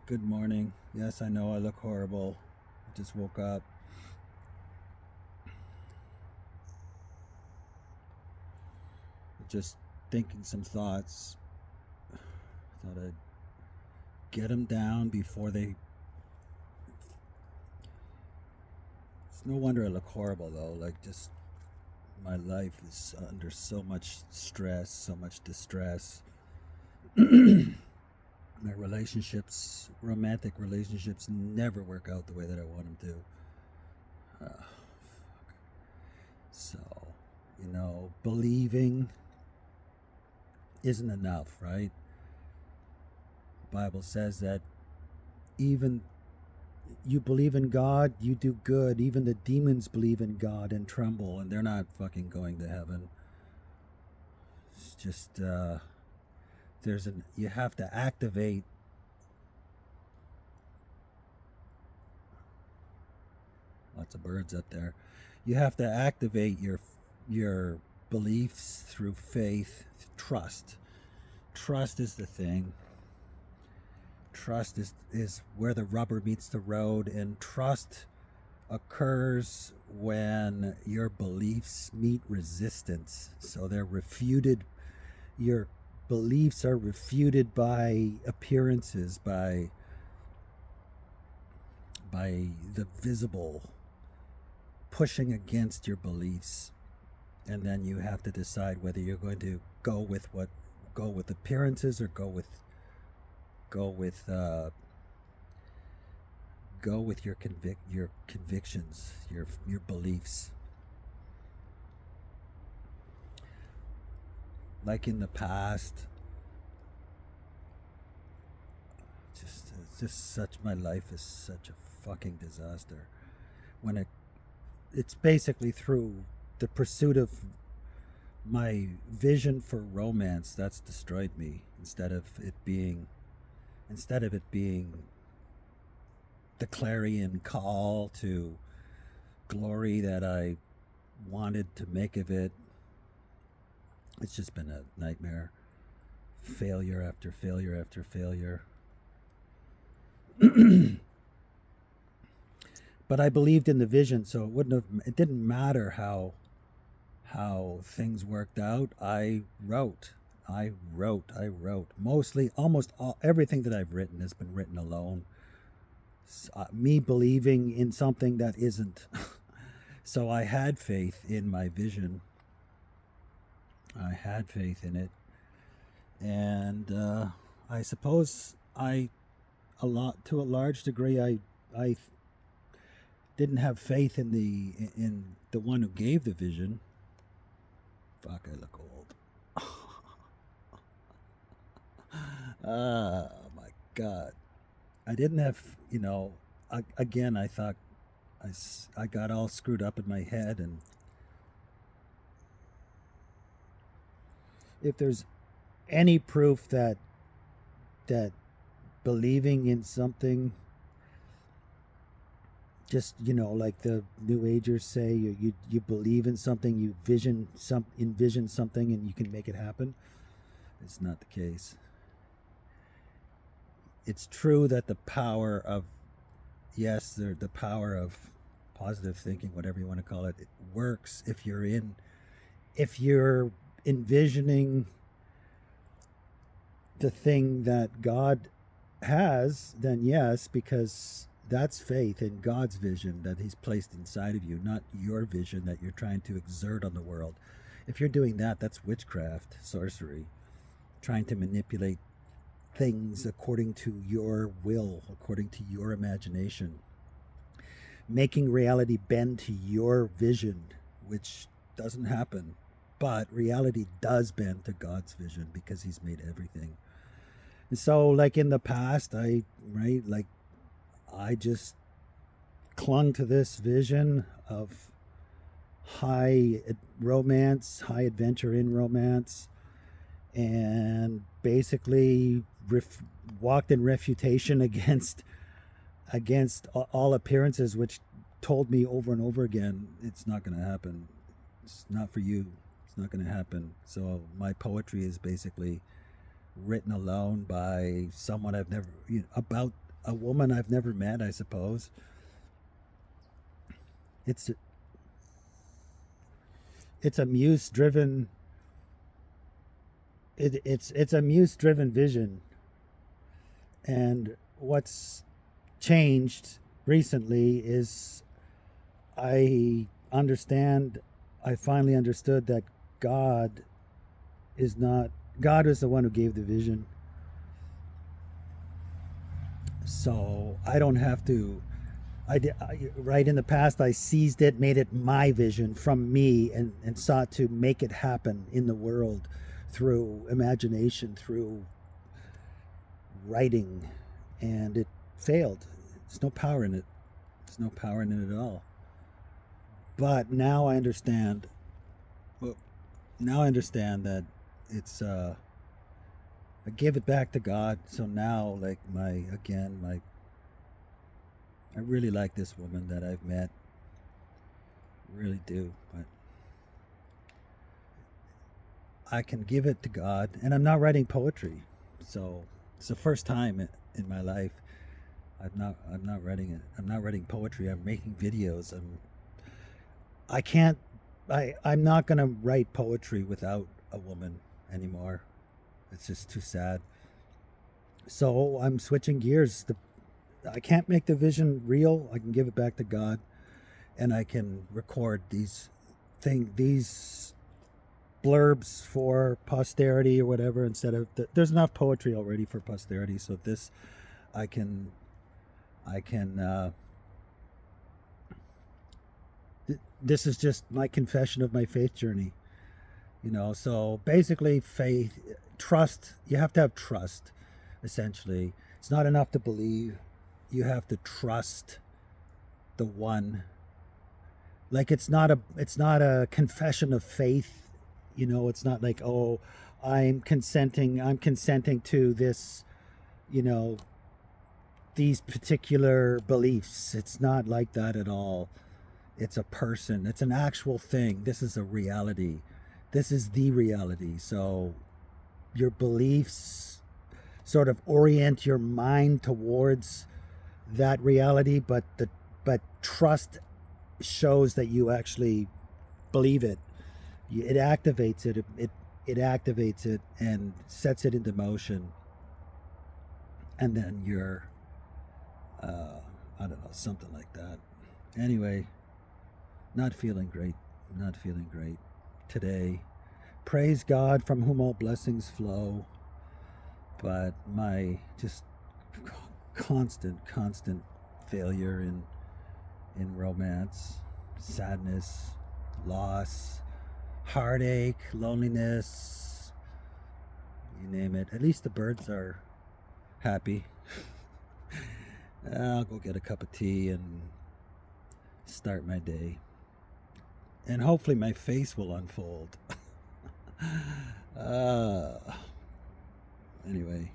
Good morning. Yes, I know I look horrible. I just woke up. Just thinking some thoughts. Thought I'd get them down before they. It's no wonder I look horrible though. Like, just my life is under so much stress, so much distress. My relationships, romantic relationships, never work out the way that I want them to. So, believing isn't enough, right? The Bible says that even you believe in God, you do good. Even the demons believe in God and tremble, and they're not fucking going to heaven. It's just you have to activate. Lots of birds up there. You have to activate your beliefs through faith, trust. Trust is the thing. Trust is where the rubber meets the road, and trust occurs when your beliefs meet resistance. So they're refuted. Your beliefs are refuted by appearances, by the visible pushing against your beliefs, and then you have to decide whether you're going to go with appearances or go with your convictions, your beliefs. Like in the past, it's just such my life is such a fucking disaster. When it's basically through the pursuit of my vision for romance that's destroyed me, instead of it being the clarion call to glory that I wanted to make of it. It's just been a nightmare. Failure after failure after failure. But I believed in the vision, so it didn't matter how things worked out. I wrote. Mostly, almost everything that I've written has been written alone. Me believing in something that isn't. So I had faith in my vision. I had faith in it, and I suppose to a large degree, I didn't have faith in the one who gave the vision. Fuck, I look old. Oh my god. I didn't have, again, I thought I got all screwed up in my head. And if there's any proof that believing in something, just, like the New Agers say, you believe in something, you envision something, and you can make it happen. It's not the case. It's true that the power of positive thinking, whatever you want to call it, it works if you're envisioning the thing that God has, then yes, because that's faith in God's vision that He's placed inside of you, not your vision that you're trying to exert on the world. If you're doing that, that's witchcraft, sorcery, trying to manipulate things according to your will, according to your imagination, making reality bend to your vision, which doesn't happen. But reality does bend to God's vision because He's made everything. And so, like in the past, I just clung to this vision of high romance, high adventure in romance, and basically walked in refutation against all appearances, which told me over and over again, it's not going to happen. It's not for you. It's not going to happen. So my poetry is basically written alone by someone I've never, about a woman I've never met, I suppose. It's it's a muse driven it's a muse driven vision. And what's changed recently is I understand, I finally understood that God is not, God is the one who gave the vision. So I don't have to, right in the past, I seized it, made it my vision from me, and sought to make it happen in the world through imagination, through writing, and it failed. There's no power in it. There's no power in it at all. But now I understand. Well, now I understand that it's. I gave it back to God. So now, like my, I really like this woman that I've met. Really do. But I can give it to God, and I'm not writing poetry. So it's the first time in my life I'm not writing it. I'm not writing poetry. I'm making videos. I can't I'm not going to write poetry without a woman anymore. It's just too sad. So I'm switching gears. I can't make the vision real. I can give it back to God, and I can record these blurbs for posterity or whatever, instead of there's enough poetry already for posterity. So this I can I can this is just my confession of my faith journey. So basically, faith, trust, you have to have trust. Essentially, it's not enough to believe, you have to trust the one. Like, it's not a confession of faith. It's not like, oh, I'm consenting to this, you know these particular beliefs. It's not like that at all. It's a person, it's an actual thing. This is a reality. This is the reality. So your beliefs sort of orient your mind towards that reality, but trust shows that you actually believe it. It activates it activates it and sets it into motion, and then you're, I don't know, something like that. Anyway, not feeling great. Not feeling great today. Praise God, from whom all blessings flow. But my just constant failure in romance, sadness, loss, heartache, loneliness, you name it. At least the birds are happy. I'll go get a cup of tea and start my day. And hopefully my face will unfold. uh, anyway,